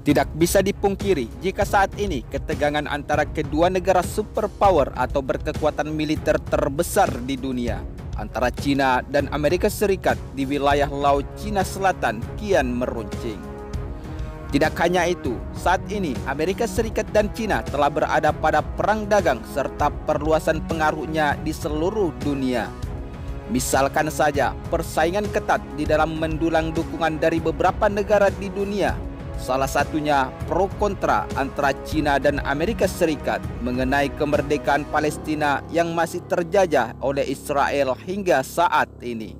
Tidak bisa dipungkiri jika saat ini ketegangan antara kedua negara superpower atau berkekuatan militer terbesar di dunia antara China dan Amerika Serikat di wilayah Laut Cina Selatan kian meruncing. Tidak hanya itu, saat ini Amerika Serikat dan China telah berada pada perang dagang serta perluasan pengaruhnya di seluruh dunia. Misalkan saja persaingan ketat di dalam mendulang dukungan dari beberapa negara di dunia. Salah satunya pro kontra antara China dan Amerika Serikat mengenai kemerdekaan Palestina yang masih terjajah oleh Israel hingga saat ini.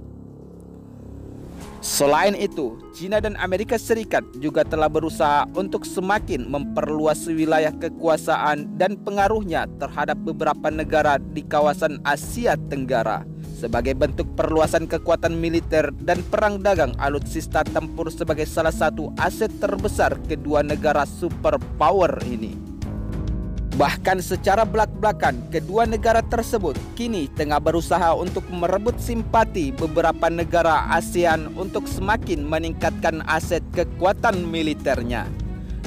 Selain itu, China dan Amerika Serikat juga telah berusaha untuk semakin memperluas wilayah kekuasaan dan pengaruhnya terhadap beberapa negara di kawasan Asia Tenggara sebagai bentuk perluasan kekuatan militer dan perang dagang alutsista tempur sebagai salah satu aset terbesar kedua negara superpower ini. Bahkan secara belak-belakan, kedua negara tersebut kini tengah berusaha untuk merebut simpati beberapa negara ASEAN untuk semakin meningkatkan aset kekuatan militernya.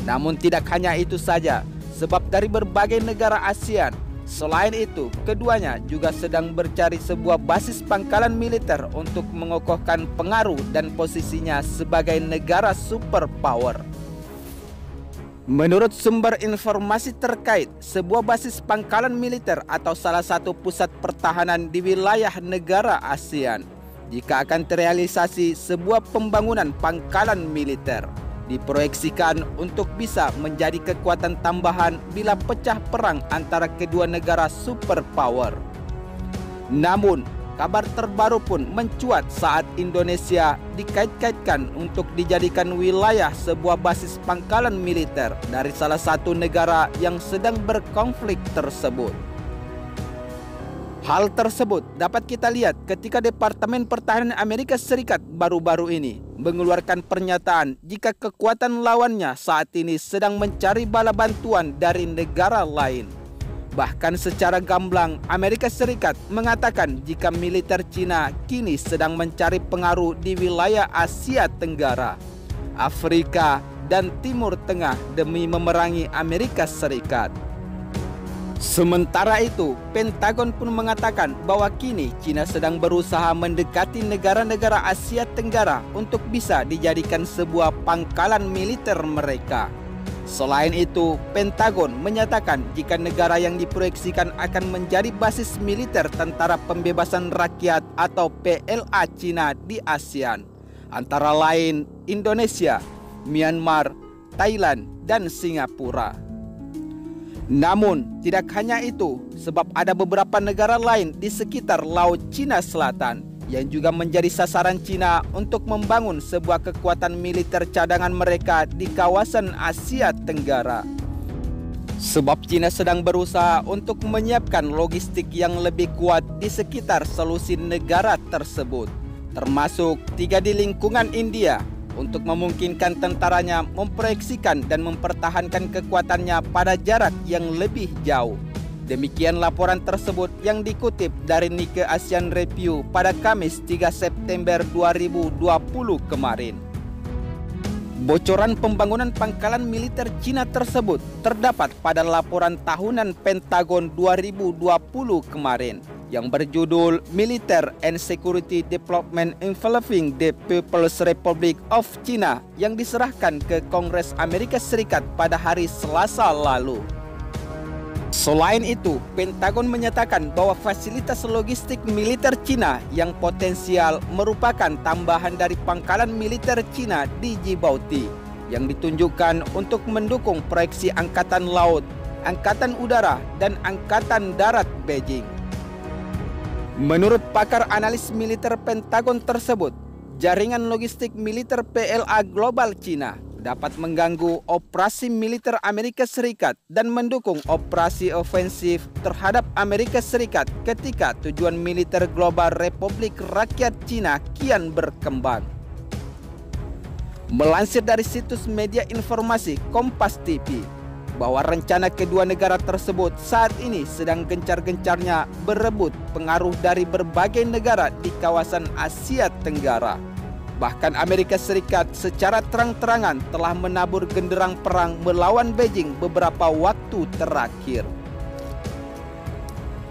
Namun tidak hanya itu saja, sebab dari berbagai negara ASEAN, selain itu, keduanya juga sedang mencari sebuah basis pangkalan militer untuk mengokohkan pengaruh dan posisinya sebagai negara superpower. Menurut sumber informasi terkait, sebuah basis pangkalan militer atau salah satu pusat pertahanan di wilayah negara ASEAN, jika akan terrealisasi sebuah pembangunan pangkalan militer, diproyeksikan untuk bisa menjadi kekuatan tambahan bila pecah perang antara kedua negara superpower. Namun, kabar terbaru pun mencuat saat Indonesia dikait-kaitkan untuk dijadikan wilayah sebuah basis pangkalan militer dari salah satu negara yang sedang berkonflik tersebut. Hal tersebut dapat kita lihat ketika Departemen Pertahanan Amerika Serikat baru-baru ini mengeluarkan pernyataan jika kekuatan lawannya saat ini sedang mencari bala bantuan dari negara lain. Bahkan secara gamblang, Amerika Serikat mengatakan jika militer China kini sedang mencari pengaruh di wilayah Asia Tenggara, Afrika, dan Timur Tengah demi memerangi Amerika Serikat. Sementara itu, Pentagon pun mengatakan bahwa kini China sedang berusaha mendekati negara-negara Asia Tenggara untuk bisa dijadikan sebuah pangkalan militer mereka. Selain itu, Pentagon menyatakan jika negara yang diproyeksikan akan menjadi basis militer Tentara Pembebasan Rakyat atau PLA China di ASEAN, antara lain Indonesia, Myanmar, Thailand, dan Singapura. Namun, tidak hanya itu, sebab ada beberapa negara lain di sekitar Laut Cina Selatan yang juga menjadi sasaran China untuk membangun sebuah kekuatan militer cadangan mereka di kawasan Asia Tenggara. Sebab China sedang berusaha untuk menyiapkan logistik yang lebih kuat di sekitar selusin negara tersebut, termasuk 3 di lingkungan India, untuk memungkinkan tentaranya memproyeksikan dan mempertahankan kekuatannya pada jarak yang lebih jauh. Demikian laporan tersebut yang dikutip dari Nikkei Asian Review pada Kamis 3 September 2020 kemarin. Bocoran pembangunan pangkalan militer China tersebut terdapat pada laporan tahunan Pentagon 2020 kemarin yang berjudul Military and Security Development Involving the People's Republic of China yang diserahkan ke Kongres Amerika Serikat pada hari Selasa lalu. Selain itu, Pentagon menyatakan bahwa fasilitas logistik militer China yang potensial merupakan tambahan dari pangkalan militer China di Djibouti yang ditunjukkan untuk mendukung proyeksi Angkatan Laut, Angkatan Udara, dan Angkatan Darat Beijing. Menurut pakar analis militer Pentagon tersebut, jaringan logistik militer PLA Global China dapat mengganggu operasi militer Amerika Serikat dan mendukung operasi ofensif terhadap Amerika Serikat ketika tujuan militer global Republik Rakyat Cina kian berkembang. Melansir dari situs media informasi Kompas TV, bahwa rencana kedua negara tersebut saat ini sedang gencar-gencarnya berebut pengaruh dari berbagai negara di kawasan Asia Tenggara. Bahkan Amerika Serikat secara terang-terangan telah menabur genderang perang melawan Beijing beberapa waktu terakhir.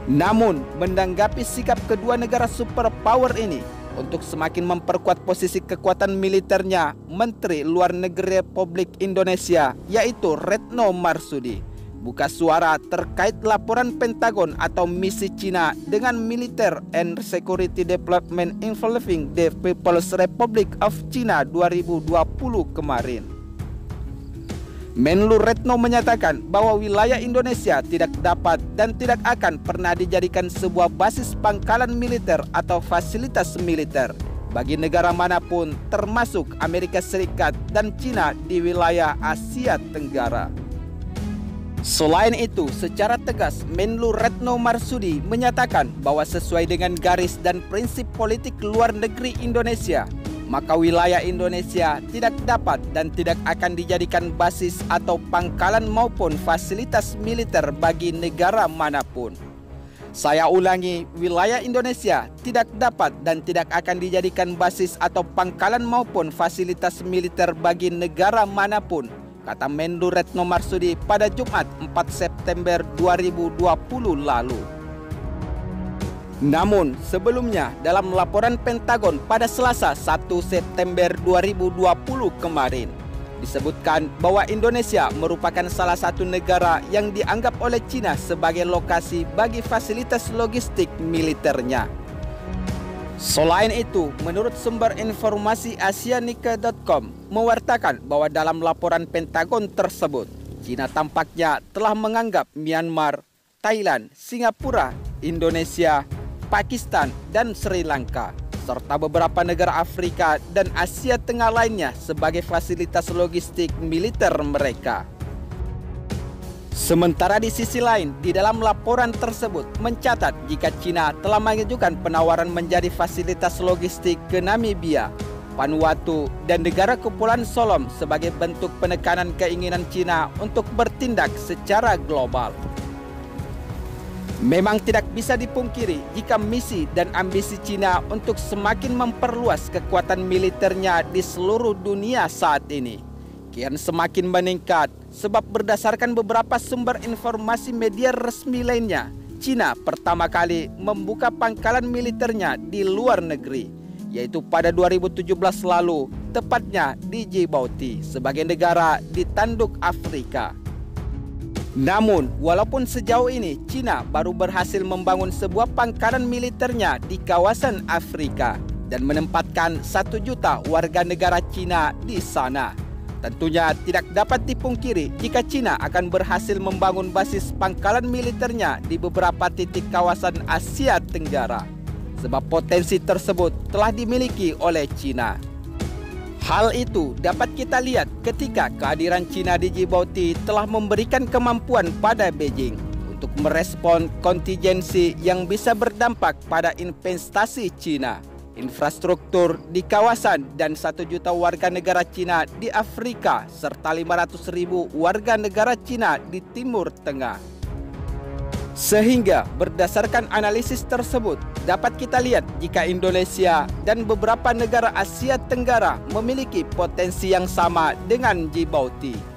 Namun, menanggapi sikap kedua negara superpower ini untuk semakin memperkuat posisi kekuatan militernya, Menteri Luar Negeri Republik Indonesia yaitu Retno Marsudi buka suara terkait laporan Pentagon atau misi Cina dengan Military and Security Development involving the People's Republic of China 2020 kemarin. Menlu Retno menyatakan bahwa wilayah Indonesia tidak dapat dan tidak akan pernah dijadikan sebuah basis pangkalan militer atau fasilitas militer bagi negara manapun termasuk Amerika Serikat dan China di wilayah Asia Tenggara. Selain itu, secara tegas Menlu Retno Marsudi menyatakan bahwa sesuai dengan garis dan prinsip politik luar negeri Indonesia, maka wilayah Indonesia tidak dapat dan tidak akan dijadikan basis atau pangkalan maupun fasilitas militer bagi negara manapun. Saya ulangi, wilayah Indonesia tidak dapat dan tidak akan dijadikan basis atau pangkalan maupun fasilitas militer bagi negara manapun, kata Menlu Retno Marsudi pada Jumat 4 September 2020 lalu. Namun, sebelumnya dalam laporan Pentagon pada Selasa 1 September 2020 kemarin, disebutkan bahwa Indonesia merupakan salah satu negara yang dianggap oleh China sebagai lokasi bagi fasilitas logistik militernya. Selain itu, menurut sumber informasi Asianica.com mewartakan bahwa dalam laporan Pentagon tersebut, China tampaknya telah menganggap Myanmar, Thailand, Singapura, Indonesia, Pakistan, dan Sri Lanka, serta beberapa negara Afrika dan Asia Tengah lainnya sebagai fasilitas logistik militer mereka. Sementara di sisi lain, di dalam laporan tersebut mencatat jika China telah mengajukan penawaran menjadi fasilitas logistik ke Namibia, Vanuatu, dan negara Kepulauan Solom sebagai bentuk penekanan keinginan China untuk bertindak secara global. Memang tidak bisa dipungkiri jika misi dan ambisi China untuk semakin memperluas kekuatan militernya di seluruh dunia saat ini kian semakin meningkat, sebab berdasarkan beberapa sumber informasi media resmi lainnya, China pertama kali membuka pangkalan militernya di luar negeri, yaitu pada 2017 lalu, tepatnya di Djibouti sebagai negara di tanduk Afrika. Namun, walaupun sejauh ini China baru berhasil membangun sebuah pangkalan militernya di kawasan Afrika dan menempatkan 1 juta warga negara China di sana, tentunya tidak dapat dipungkiri jika China akan berhasil membangun basis pangkalan militernya di beberapa titik kawasan Asia Tenggara, sebab potensi tersebut telah dimiliki oleh China. Hal itu dapat kita lihat ketika kehadiran China di Djibouti telah memberikan kemampuan pada Beijing untuk merespon kontingensi yang bisa berdampak pada investasi China, infrastruktur di kawasan, dan 1 juta warga negara Cina di Afrika serta 500.000 warga negara Cina di Timur Tengah. Sehingga berdasarkan analisis tersebut dapat kita lihat jika Indonesia dan beberapa negara Asia Tenggara memiliki potensi yang sama dengan Djibouti.